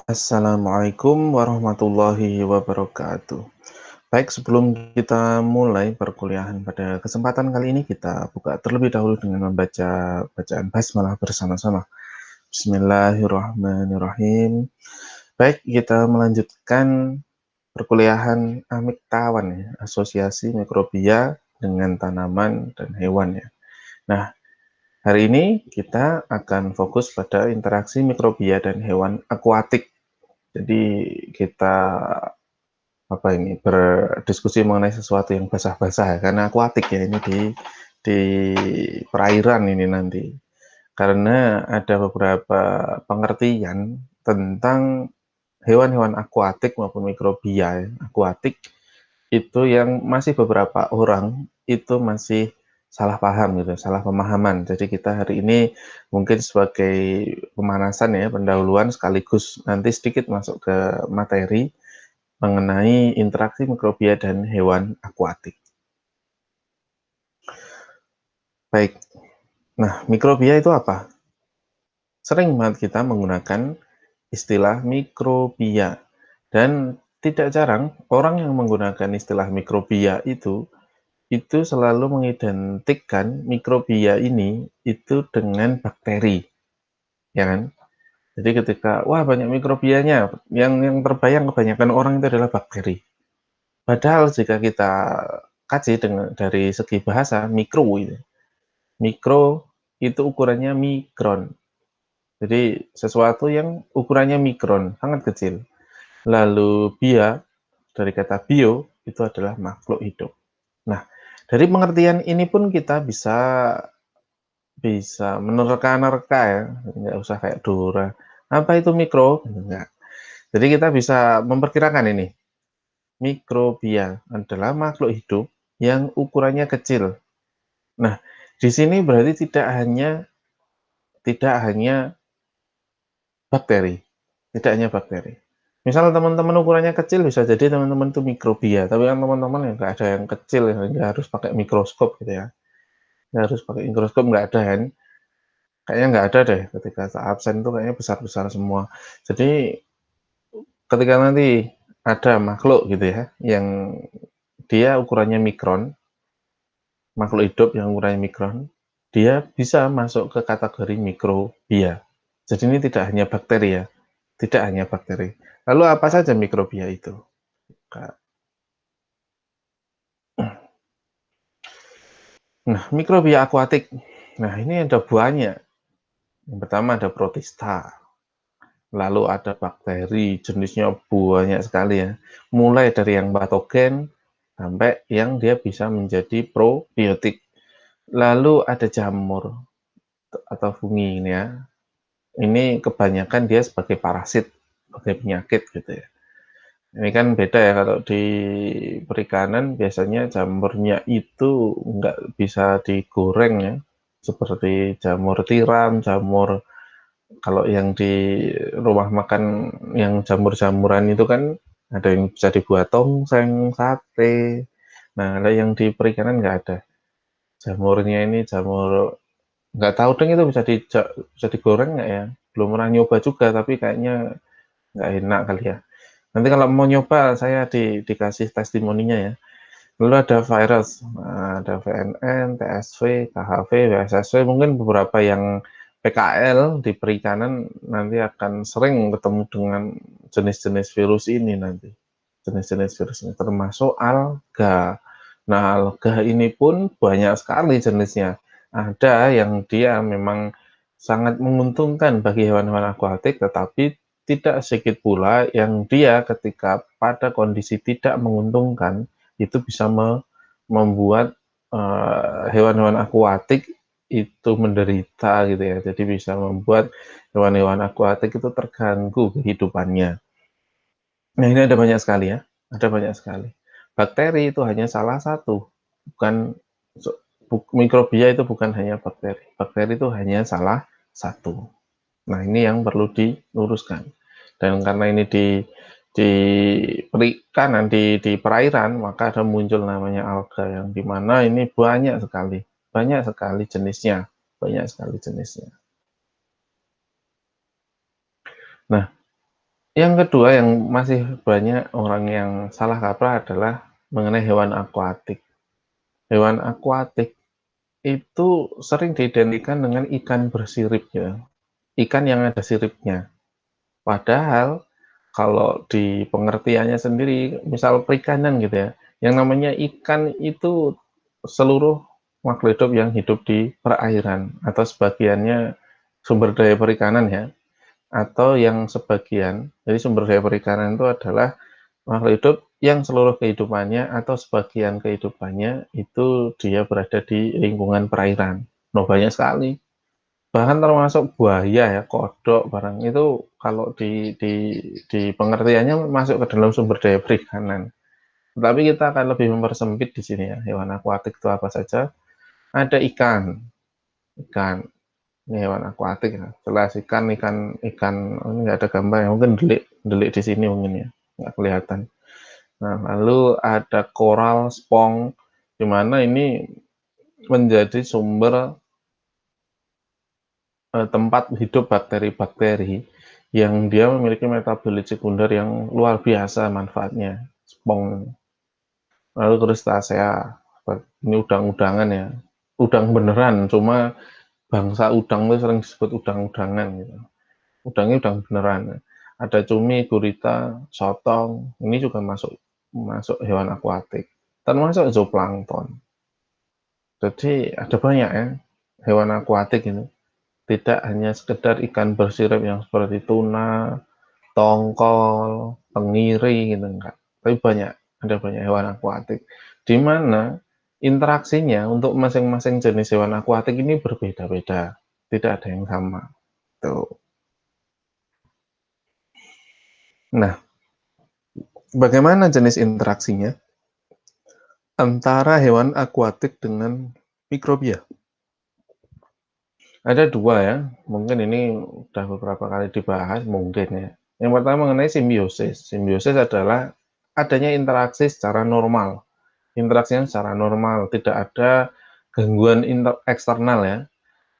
Assalamualaikum warahmatullahi wabarakatuh. Baik, sebelum kita mulai perkuliahan pada kesempatan kali ini, kita buka terlebih dahulu dengan membaca bacaan basmalah bersama-sama. Bismillahirrahmanirrahim. Baik, kita melanjutkan perkuliahan Amigtawan ya, Asosiasi Mikrobia dengan Tanaman dan Hewan ya. Nah, hari ini kita akan fokus pada interaksi mikrobia dan hewan akuatik. Jadi kita berdiskusi mengenai sesuatu yang basah-basah ya, karena akuatik ya ini di perairan ini nanti. Karena ada beberapa pengertian tentang hewan-hewan akuatik maupun mikrobia ya, akuatik itu yang masih beberapa orang itu masih salah paham gitu, salah pemahaman. Jadi kita hari ini mungkin sebagai pemanasan ya, pendahuluan sekaligus nanti sedikit masuk ke materi mengenai interaksi mikrobia dan hewan akuatik. Baik, nah mikrobia itu apa? Sering banget kita menggunakan istilah mikrobia dan tidak jarang orang yang menggunakan istilah mikrobia itu selalu mengidentikan mikrobia ini itu dengan bakteri, ya kan? Jadi ketika wah banyak mikrobianya, yang terbayang kebanyakan orang itu adalah bakteri. Padahal jika kita kaji dari segi bahasa mikro itu ukurannya mikron. Jadi sesuatu yang ukurannya mikron, sangat kecil. Lalu dari kata bio itu adalah makhluk hidup. Nah, dari pengertian ini pun kita bisa bisa menerka-nerka ya, nggak usah kayak Dora. Apa itu mikro? Enggak. Jadi kita bisa memperkirakan ini. Mikrobia adalah makhluk hidup yang ukurannya kecil. Nah, di sini berarti tidak hanya bakteri, tidak hanya bakteri. Misal teman-teman ukurannya kecil bisa jadi teman-teman itu mikrobia, tapi kan teman-teman yang nggak ada yang kecil ya, nggak harus pakai mikroskop gitu ya. Nggak harus pakai mikroskop nggak ada kan? Kayaknya nggak ada deh ketika absen itu kayaknya besar-besar semua. Jadi ketika nanti ada makhluk gitu ya, yang dia ukurannya mikron, makhluk hidup yang ukurannya mikron, dia bisa masuk ke kategori mikrobia. Jadi ini tidak hanya bakteri ya, tidak hanya bakteri. Lalu apa saja mikrobia itu? Nah, mikrobia akuatik. Nah, ini ada banyak. Yang pertama ada protista, lalu ada bakteri, jenisnya banyak sekali ya. Mulai dari yang patogen sampai yang dia bisa menjadi probiotik. Lalu ada jamur atau fungi ini ya. Ini kebanyakan dia sebagai parasit, sebagai penyakit gitu ya. Ini kan beda ya, kalau di perikanan biasanya jamurnya itu nggak bisa digoreng ya, seperti jamur tiram, jamur kalau yang di rumah makan yang jamur-jamuran itu kan ada yang bisa dibuat tongseng, sate. Nah, kalau yang di perikanan nggak ada. Jamurnya ini jamur nggak tahu deng itu bisa digoreng nggak ya? Belum pernah nyoba juga, tapi kayaknya nggak enak kali ya. Nanti kalau mau nyoba saya dikasih testimoninya ya. Lalu ada virus, nah, ada VNN, TSV, KHV, WSSV, mungkin beberapa yang PKL di perikanan nanti akan sering ketemu dengan jenis-jenis virus ini nanti. Jenis-jenis virus ini termasuk alga. Nah, alga ini pun banyak sekali jenisnya. Ada yang dia memang sangat menguntungkan bagi hewan-hewan akuatik, tetapi tidak sedikit pula yang dia ketika pada kondisi tidak menguntungkan itu bisa membuat hewan-hewan akuatik itu menderita gitu ya. Jadi bisa membuat hewan-hewan akuatik itu terganggu kehidupannya. Nah, ini ada banyak sekali ya, ada banyak sekali. Bakteri itu hanya salah satu, bukan mikrobia itu bukan hanya bakteri. Bakteri itu hanya salah satu. Nah, ini yang perlu diluruskan. Dan karena ini di perikanan di perairan, maka ada muncul namanya alga yang dimana ini banyak sekali jenisnya, banyak sekali jenisnya. Nah, Yang kedua yang masih banyak orang yang salah kaprah adalah mengenai hewan akuatik. Hewan akuatik itu sering diidentikan dengan ikan bersirip ya, ikan yang ada siripnya. Padahal kalau di pengertiannya sendiri, misal perikanan gitu ya, yang namanya ikan itu seluruh makhluk hidup yang hidup di perairan atau sebagiannya sumber daya perikanan ya, atau yang sebagian, jadi sumber daya perikanan itu adalah makhluk hidup yang seluruh kehidupannya atau sebagian kehidupannya itu dia berada di lingkungan perairan. Nah, banyak sekali. Bahkan termasuk buaya ya, kodok, barang itu kalau di pengertiannya masuk ke dalam sumber daya perikanan. Tapi kita akan lebih mempersempit di sini ya, hewan akuatik itu apa saja. Ada ikan, ikan ini hewan akuatik ya. Jelas ikan, ikan ini nggak ada gambar ya, mungkin delik, delik di sini mungkin ya, nggak kelihatan. Nah, lalu ada koral, spong, di mana ini menjadi sumber tempat hidup bakteri-bakteri yang dia memiliki metabolit sekunder yang luar biasa manfaatnya, spong. Lalu crustacea, ini udang-udangan ya, udang beneran, cuma bangsa udang itu sering disebut udang-udangan gitu. Udangnya udang beneran. Ada cumi, gurita, sotong, ini juga masuk masuk hewan akuatik, termasuk zooplankton. Jadi ada banyak ya hewan akuatik ini. Tidak hanya sekedar ikan bersirip yang seperti tuna, tongkol, tenggiri gitu enggak. Tapi banyak, ada banyak hewan akuatik. Di mana interaksinya untuk masing-masing jenis hewan akuatik ini berbeda-beda. Tidak ada yang sama. Tuh. Nah, bagaimana jenis interaksinya antara hewan akuatik dengan mikrobia? Ada dua ya, mungkin ini udah beberapa kali dibahas mungkin ya. Yang pertama mengenai simbiosis. Simbiosis adalah adanya interaksi secara normal. Interaksinya secara normal, tidak ada gangguan eksternal ya.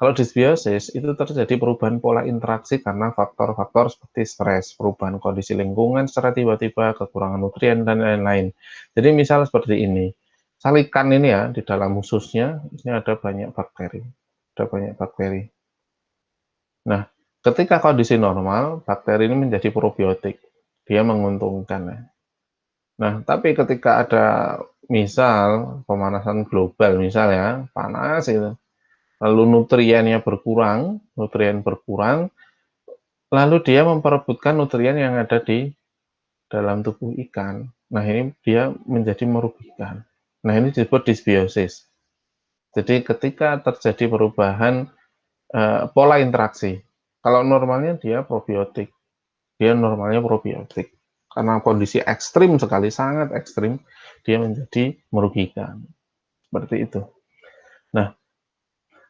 Kalau disbiosis itu terjadi perubahan pola interaksi karena faktor-faktor seperti stres, perubahan kondisi lingkungan secara tiba-tiba, kekurangan nutrien, dan lain-lain. Jadi misal seperti ini, salikan ini ya, di dalam ususnya, ini ada banyak bakteri. Ada banyak bakteri. Nah, ketika kondisi normal, bakteri ini menjadi probiotik. Dia menguntungkan ya. Nah, tapi ketika ada misal pemanasan global, misal ya, panas itu, lalu nutrien berkurang, lalu dia memperebutkan nutrien yang ada di dalam tubuh ikan. Nah, ini dia menjadi merugikan. Nah, ini disebut disbiosis. Jadi ketika terjadi perubahan pola interaksi, kalau normalnya dia probiotik, dia normalnya probiotik. Karena kondisi ekstrim sekali, sangat ekstrim, dia menjadi merugikan. Seperti itu. Nah,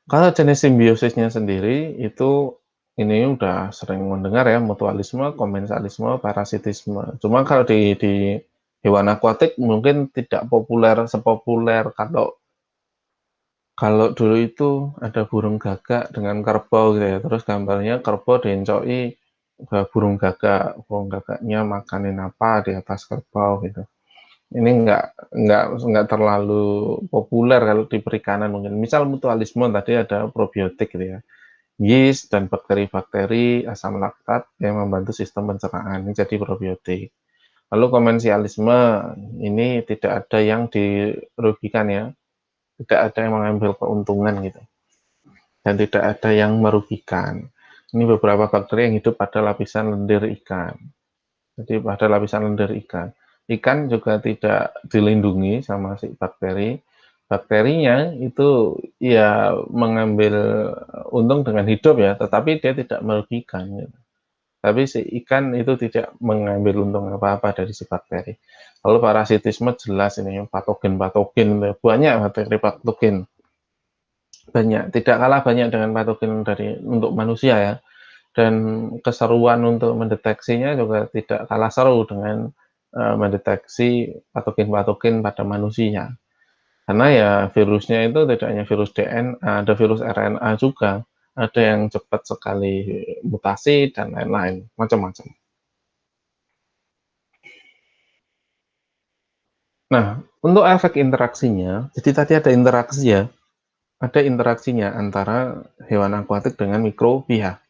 kalau jenis simbiosisnya sendiri itu ini udah sering mendengar ya, mutualisme, komensalisme, parasitisme. Cuma kalau di hewan akuatik mungkin tidak populer sepopuler kalau kalau dulu itu ada burung gagak dengan kerbau gitu ya, terus gambarnya kerbau diencoki burung gagaknya makanin apa di atas kerbau gitu. Ini enggak terlalu populer kalau di perikanan mungkin. Misal mutualisme tadi ada probiotik gitu ya. Yeast dan bakteri-bakteri asam laktat yang membantu sistem pencernaan, ini jadi probiotik. Lalu komensialisme, ini tidak ada yang dirugikan ya, tidak ada yang mengambil keuntungan gitu, dan tidak ada yang merugikan. Ini beberapa bakteri yang hidup pada lapisan lendir ikan. Jadi pada lapisan lendir ikan. Ikan juga tidak dilindungi sama si bakteri. Bakterinya itu ya mengambil untung dengan hidup ya, tetapi dia tidak merugikan. Gitu. Tapi si ikan itu tidak mengambil untung apa-apa dari si bakteri. Lalu parasitisme jelas ini patogen-patogen banyak bakteri patogen banyak tidak kalah banyak dengan patogen dari untuk manusia ya. Dan keseruan untuk mendeteksinya juga tidak kalah seru dengan mendeteksi patogen-patogen pada manusia. Karena ya virusnya itu tidak hanya virus DNA, ada virus RNA juga, ada yang cepat sekali mutasi dan lain-lain, macam-macam. Nah, untuk efek interaksinya, jadi tadi ada interaksi ya, ada interaksinya antara hewan akuatik dengan mikrobia.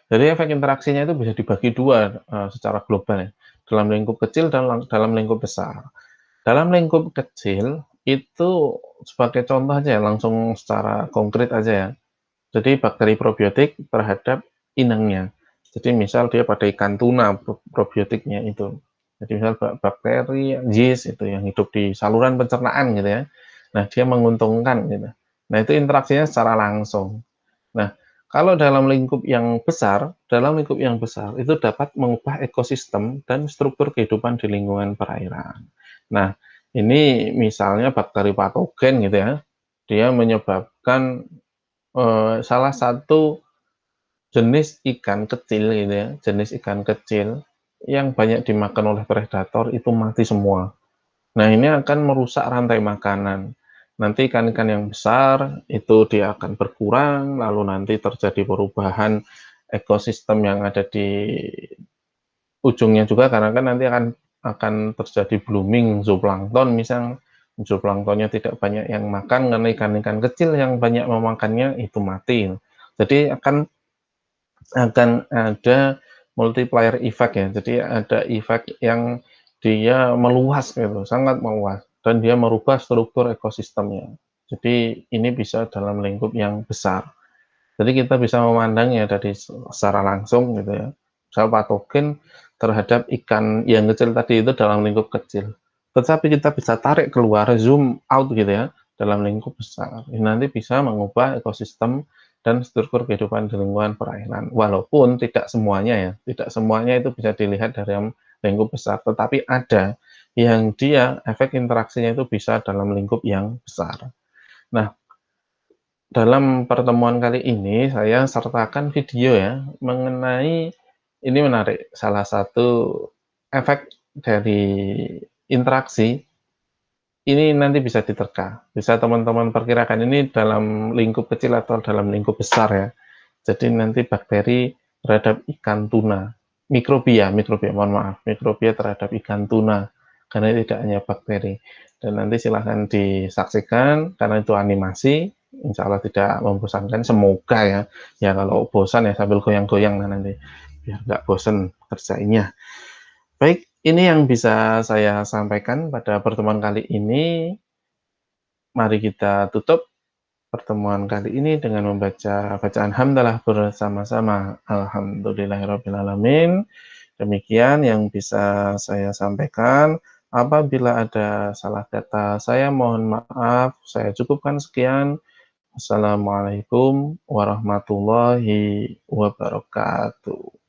Jadi efek interaksinya itu bisa dibagi dua secara global ya, dalam lingkup kecil dan dalam lingkup besar. Dalam lingkup kecil itu sebagai contoh aja ya, langsung secara konkret aja ya. Jadi bakteri probiotik terhadap inangnya. Jadi misal dia pada ikan tuna probiotiknya itu. Jadi misal bakteri yeast itu yang hidup di saluran pencernaan gitu ya. Nah, dia menguntungkan gitu. Nah, itu interaksinya secara langsung. Nah, kalau dalam lingkup yang besar itu dapat mengubah ekosistem dan struktur kehidupan di lingkungan perairan. Nah, ini misalnya bakteri patogen gitu ya, dia menyebabkan salah satu jenis ikan kecil gitu ya, jenis ikan kecil yang banyak dimakan oleh predator itu mati semua. Nah, ini akan merusak rantai makanan. Nanti ikan-ikan yang besar itu dia akan berkurang, lalu nanti terjadi perubahan ekosistem yang ada di ujungnya juga karena kan nanti akan terjadi blooming zooplankton misal, zooplanktonnya tidak banyak yang makan karena ikan-ikan kecil yang banyak memakannya itu mati. Jadi akan ada multiplier effect ya, jadi ada efek yang dia meluas gitu, sangat meluas dan dia merubah struktur ekosistemnya. Jadi ini bisa dalam lingkup yang besar. Jadi kita bisa memandangnya dari secara langsung gitu ya, misal patogen terhadap ikan yang kecil tadi itu dalam lingkup kecil. Tetapi kita bisa tarik keluar, zoom out gitu ya, dalam lingkup besar. Ini nanti bisa mengubah ekosistem dan struktur kehidupan di lingkungan perairan. Walaupun tidak semuanya ya, tidak semuanya itu bisa dilihat dari lingkup besar, tetapi ada yang dia efek interaksinya itu bisa dalam lingkup yang besar. Nah, dalam pertemuan kali ini saya sertakan video ya mengenai ini menarik, salah satu efek dari interaksi ini nanti bisa diterka, bisa teman-teman perkirakan ini dalam lingkup kecil atau dalam lingkup besar ya. Jadi nanti bakteri terhadap ikan tuna, mikrobia mikrobia, mohon maaf, mikrobia terhadap ikan tuna, karena tidak hanya bakteri. Dan nanti silahkan disaksikan, karena itu animasi, insya Allah tidak membosankan, semoga ya. Ya kalau bosan ya sambil goyang-goyang nanti, biar nggak bosan kerjainnya. Baik, ini yang bisa saya sampaikan pada pertemuan kali ini. Mari kita tutup pertemuan kali ini dengan membaca bacaan hamdalah bersama-sama. Alhamdulillahirrabbilalamin. Demikian yang bisa saya sampaikan. Apabila ada salah kata, saya mohon maaf. Saya cukupkan sekian. Wassalamualaikum warahmatullahi wabarakatuh.